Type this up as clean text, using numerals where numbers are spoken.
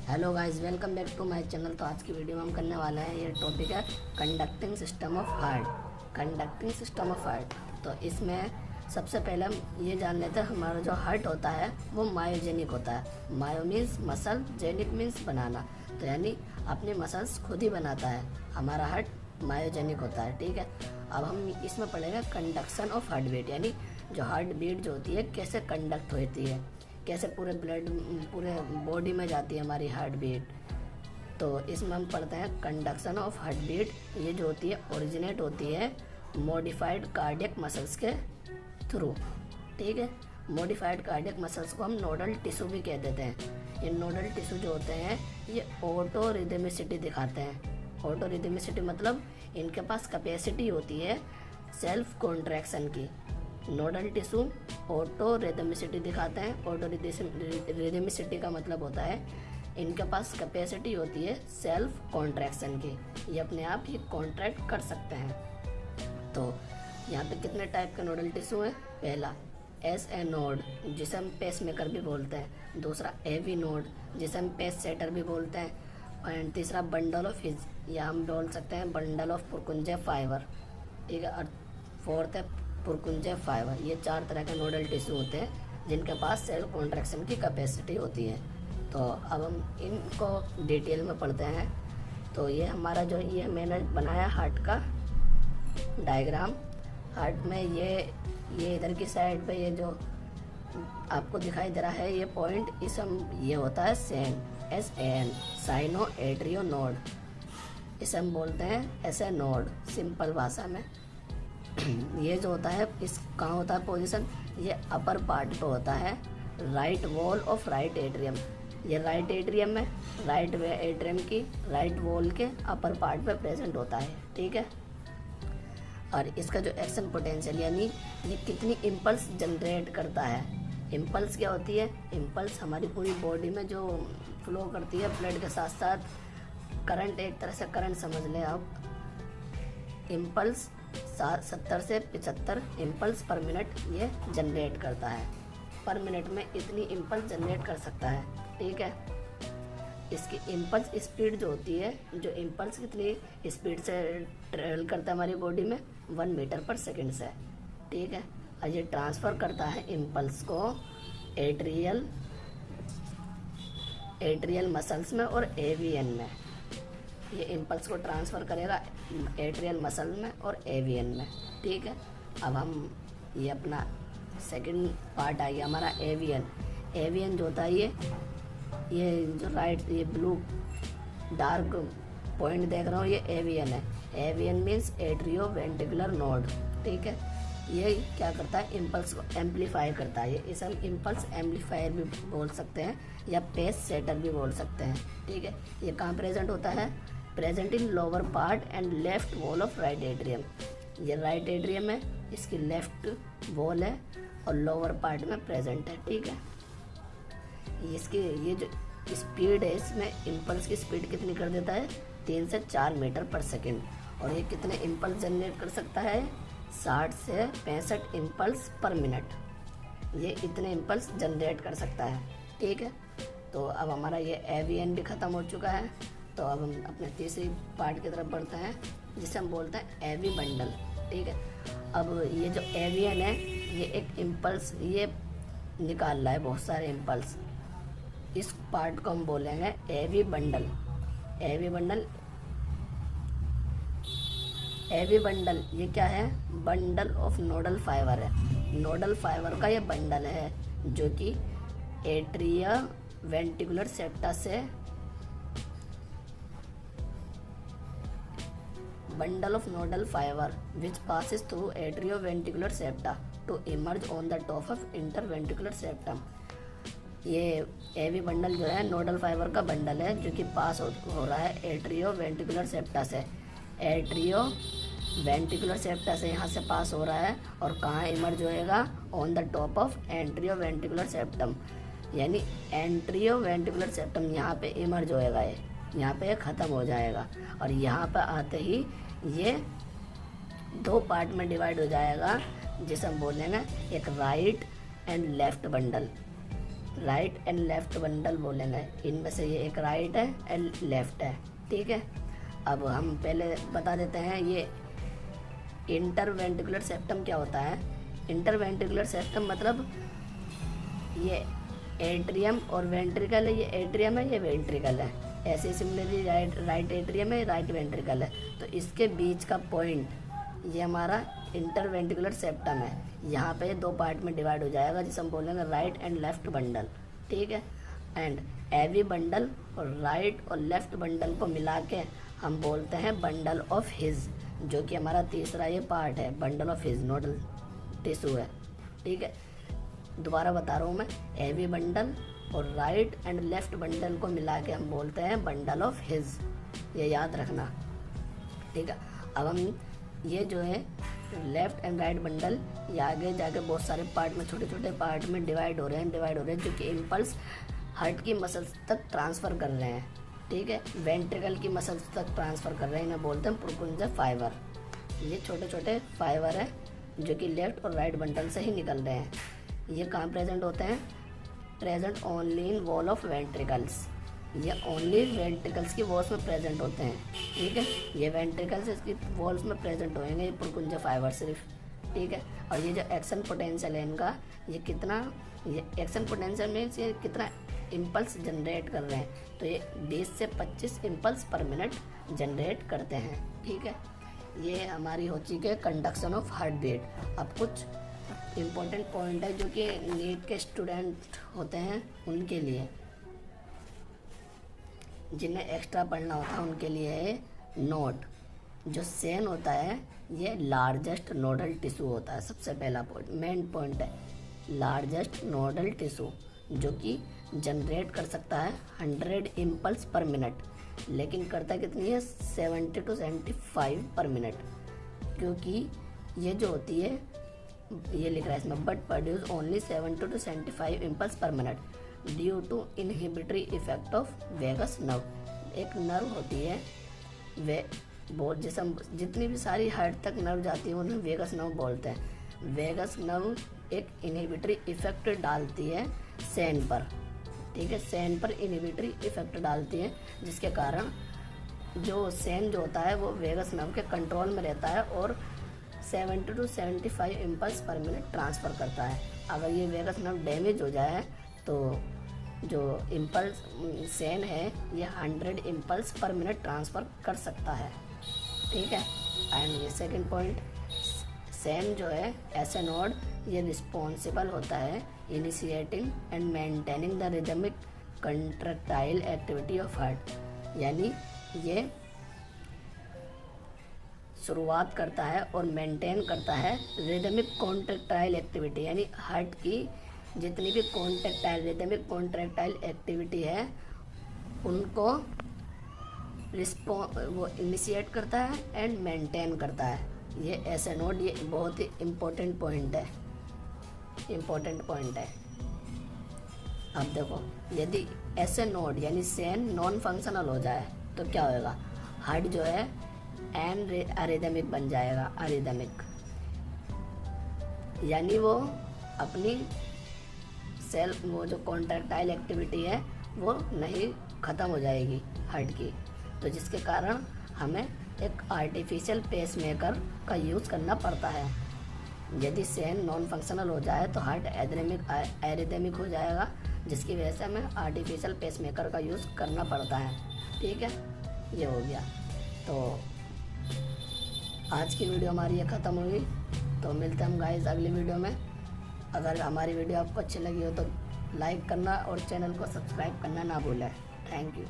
Hello guys, welcome back to my channel. तो आज की वीडियो में हम करने वाले हैं, ये टॉपिक है conducting system of heart. Conducting system of heart. तो इसमें सबसे पहले हम ये जान लेते हैं, हमारा जो हार्ट होता है वो मायोजेनिक होता है। Myo means muscle, genic means बनाना, तो यानी अपनी मसल्स खुद ही बनाता है। हमारा हार्ट मायोजेनिक होता है, ठीक है। अब हम इसमें पढ़ेंगे कंडक्शन ऑफ हार्ट बीट, यानी जो हार्ट बीट जो होती है कैसे कंडक्ट होती है, कैसे पूरे ब्लड पूरे बॉडी में जाती है हमारी हार्ट बीट। तो इसमें हम पढ़ते हैं कंडक्शन ऑफ हार्ट बीट। ये जो होती है ओरिजिनेट होती है मॉडिफाइड कार्डियक मसल्स के थ्रू, ठीक है। मॉडिफाइड कार्डियक मसल्स को हम नोडल टिश्यू भी कह देते हैं। ये नोडल टिश्यू जो होते हैं ये ऑटो रिदमिसिटी दिखाते हैं। ऑटो रिदमिसिटी मतलब इनके पास कैपेसिटी होती है सेल्फ कॉन्ट्रैक्शन की। नोडल टिश्यू ऑटो रिदमिसिटी दिखाते हैं। ऑटो रिदमिसिटी का मतलब होता है इनके पास कैपेसिटी होती है सेल्फ कॉन्ट्रैक्शन की, ये अपने आप ही कॉन्ट्रैक्ट कर सकते हैं। तो यहाँ पे कितने टाइप के नोडल टिश्यू हैं? पहला एस ए नोड, जिसे हम पेस मेकर भी बोलते हैं। दूसरा ए वी नोड, जिसे हम पेस सेटर भी बोलते हैं। एंड तीसरा बंडल ऑफ हिज, या हम बोल सकते हैं बंडल ऑफ पुरकुंजे फाइबर, ठीक है। और फोर्थ है पुरकुंजे फाइबर। ये 4 तरह के नोडल टिश्यू होते हैं जिनके पास सेल कॉन्ट्रैक्शन की कैपेसिटी होती है। तो अब हम इनको डिटेल में पढ़ते हैं। तो ये हमारा जो ये मैंने बनाया हार्ट का डायग्राम। हार्ट में ये इधर की साइड पे ये जो आपको दिखाई दे रहा है ये पॉइंट, ये होता है SAN, साइनो एट्रियो नोड। इसे हम बोलते हैं ऐसे नोड सिंपल भाषा में। ये जो होता है इस कहाँ होता है पोजीशन, ये अपर पार्ट पे होता है, right wall of right atrium. ये राइट एट्रियम में, राइट एट्रियम की राइट वॉल के अपर पार्ट पे प्रेजेंट होता है, ठीक है। और इसका जो एक्शन पोटेंशियल यानी ये कितनी इम्पल्स जनरेट करता है। इम्पल्स क्या होती है? इम्पल्स हमारी पूरी बॉडी में जो फ्लो करती है ब्लड के साथ साथ करंट, एक तरह से करंट समझ लें आप। इम्पल्स 70 से 75 इम्पल्स पर मिनट ये जनरेट करता है। पर मिनट में इतनी इम्पल्स जनरेट कर सकता है, ठीक है। इसकी इम्पल्स स्पीड जो होती है, जो इम्पल्स कितनी स्पीड से ट्रेवल करता है हमारी बॉडी में, 1 मीटर पर सेकंड से, ठीक है। और ये ट्रांसफ़र करता है इम्पल्स को एट्रियल मसल्स में और एवीएन में। ये इम्पल्स को ट्रांसफ़र करेगा एट्रियल मसल में और एवीएन में, ठीक है। अब हम ये अपना सेकंड पार्ट आ गया हमारा एवीएन। एवीएन जो होता है ये जो राइट ये ब्लू डार्क पॉइंट देख रहा हूँ ये एवीएन है। AVN means atrio ventricular node, ठीक है। ये क्या करता है? इम्पल्स को एम्पलीफाई करता है। इसे हम इम्पल्स एम्पलीफायर भी बोल सकते हैं या पेस सेटर भी बोल सकते हैं, ठीक है। ये कहाँ प्रेजेंट होता है? Present in lower part and left wall of right atrium. ये राइट एट्रियम है, इसकी लेफ्ट वॉल है और लोअर पार्ट में प्रेजेंट है, ठीक है। इसकी ये जो स्पीड है, इसमें इम्पल्स की स्पीड कितनी कर देता है? 3 से 4 मीटर पर सेकेंड। और ये कितने इम्पल्स जनरेट कर सकता है? 60 से 65 इम्पल्स पर मिनट। ये इतने इम्पल्स जनरेट कर सकता है, ठीक है। तो अब हमारा ये एवीएन भी ख़त्म हो चुका है। तो अब हम अपने तीसरी पार्ट की तरफ बढ़ते हैं जिसे हम बोलते हैं एवी बंडल, ठीक है। अब ये जो एवीएन है ये एक इम्पल्स ये निकाल रहा है, बहुत सारे इम्पल्स। इस पार्ट को हम बोलेंगे एवी बंडल। एवी बंडल ये क्या है? बंडल ऑफ नोडल फाइबर है। नोडल फाइबर का ये बंडल है जो कि एट्रिया वेंट्रिकुलर सेप्टा से bundle of nodal fiber which passes through atrioventricular septa to emerge on the top of interventricular septum। ये एवी बंडल जो है नोडल फाइबर का बंडल है जो कि पास हो रहा है एट्रियो वेंट्रिकुलर सेप्टा से। एट्रियो वेंट्रिकुलर सेप्टा से यहाँ से पास हो रहा है और कहाँ इमर्ज होएगा? On the top of atrioventricular septum, यानी एंट्रियो वेंट्रिकुलर सेप्टम यहाँ पे इमर्ज होएगा। ये यहाँ पे ख़त्म हो जाएगा और यहाँ पे आते ही ये 2 पार्ट में डिवाइड हो जाएगा जिसे हम बोलेंगे एक right and left bundle. Right and left bundle बोलेंगे। इनमें से ये एक राइट है एंड लेफ्ट है, ठीक है। अब हम पहले बता देते हैं ये इंटरवेंट्रिकुलर सेप्टम क्या होता है। इंटरवेंट्रिकुलर सेप्टम मतलब ये एट्रियम और वेंट्रिकल है, ये एट्रियम है, ये वेंट्रिकल है। ऐसे सिमिलरली राइट एट्रियम है, राइट वेंट्रिकल है। तो इसके बीच का पॉइंट ये हमारा इंटरवेंट्रिकुलर सेप्टम है। यहाँ पे 2 पार्ट में डिवाइड हो जाएगा, जिसे हम बोलेंगे राइट एंड लेफ्ट बंडल, ठीक है। एंड एवी बंडल और राइट और लेफ्ट बंडल को मिला के हम बोलते हैं बंडल ऑफ हिज, जो कि हमारा तीसरा ये पार्ट है, bundle of his nodal tissue है, ठीक है। दोबारा बता रहा हूँ मैं, एवी बंडल और राइट एंड लेफ्ट बंडल को मिला के हम बोलते हैं बंडल ऑफ हिज, ये याद रखना, ठीक है। अब हम ये जो है लेफ्ट एंड राइट बंडल ये आगे जाके बहुत सारे पार्ट में, छोटे छोटे पार्ट में डिवाइड हो रहे हैं, जो कि इम्पल्स हार्ट की मसल्स तक ट्रांसफ़र कर रहे हैं, ठीक है। वेंट्रिकल की मसल्स तक ट्रांसफ़र कर रहे हैं, इन्हें बोलते हैं पुरकुंजा फाइबर। ये छोटे छोटे फाइबर है जो कि लेफ्ट और राइट बंडल से ही निकल रहे हैं। ये कहाँ प्रेजेंट होते हैं? Present only in wall of ventricles. ये ओनली वेंट्रिकल्स की वॉल्स में प्रेजेंट होते हैं, ठीक है। ये वेंट्रिकल्स इसकी वॉल्स में प्रेजेंट होंगे, ये पुरकुंजा फाइबर सिर्फ, ठीक है। और ये जो एक्शन पोटेंशियल है इनका, ये एक्शन पोटेंशियल में ये कितना इम्पल्स जनरेट कर रहे हैं, तो ये 20 से 25 इम्पल्स पर मिनट जनरेट करते हैं, ठीक है। ये हमारी हो चुकी है कंडक्शन ऑफ हार्ट बीट। अब कुछ इम्पोर्टेंट पॉइंट है जो कि नीट के स्टूडेंट होते हैं उनके लिए, जिन्हें एक्स्ट्रा पढ़ना होता है उनके लिए है नोट। जो सेन होता है ये लार्जेस्ट नोडल टिश्यू होता है, सबसे पहला पॉइंट, मेन पॉइंट है लार्जेस्ट नोडल टिश्यू, जो कि जनरेट कर सकता है 100 इम्पल्स पर मिनट, लेकिन करता कितनी है 70 to 75 पर मिनट, क्योंकि ये जो होती है, ये लिख रहा है इसमें, but produce only 70 to 75 impulse per minute due to inhibitory effect of vagus nerve. एक नर्व होती है वे बहुत, जैसे हम जितनी भी सारी हार्ट तक नर्व जाती है उन्हें वेगस नर्व बोलते हैं। वेगस नर्व एक इनहिबिटरी इफेक्ट डालती है सेन पर, ठीक है। सेन पर इनहिबिटरी इफेक्ट डालती है, जिसके कारण जो सेन जो होता है वो वेगस नर्व के कंट्रोल में रहता है और 70 to 75 impulse per minute transfer करता है। अगर ये वेगस नर्व डैमेज हो जाए तो जो इम्पल्स सेन है ये 100 इम्पल्स पर मिनट ट्रांसफ़र कर सकता है, ठीक है। एंड ये सेकंड पॉइंट, सेन जो है ऐसे नोड ये रिस्पॉन्सिबल होता है initiating and maintaining the rhythmic contractile activity of heart, यानी ये शुरुआत करता है और मेंटेन करता है रिदमिक कॉन्ट्रैक्टाइल एक्टिविटी, यानी हार्ट की जितनी भी रिदमिक कॉन्ट्रैक्टाइल एक्टिविटी है उनको वो इनिशिएट करता है एंड मेंटेन करता है। ये ऐसे नोड, ये बहुत ही इम्पोर्टेंट पॉइंट है। अब देखो, यदि ऐसे नोड यानी सेन नॉन फंक्शनल हो जाए तो क्या होगा? हार्ट जो है एन अरिदमिक बन जाएगा, अरिदमिक, यानी वो अपनी सेल्फ वो जो कॉन्ट्रैक्टाइल एक्टिविटी है वो नहीं ख़त्म हो जाएगी हार्ट की, तो जिसके कारण हमें एक आर्टिफिशियल पेसमेकर का यूज़ करना पड़ता है। यदि सेन नॉन फंक्शनल हो जाए तो हार्ट एरिदमिक हो जाएगा, जिसकी वजह से हमें आर्टिफिशियल पेसमेकर का यूज़ करना पड़ता है, ठीक है। ये हो गया। तो आज की वीडियो हमारी ये ख़त्म हुई, तो मिलते हैं हम गाइस अगली वीडियो में। अगर हमारी वीडियो आपको अच्छी लगी हो तो लाइक करना और चैनल को सब्सक्राइब करना ना भूलें। Thank you.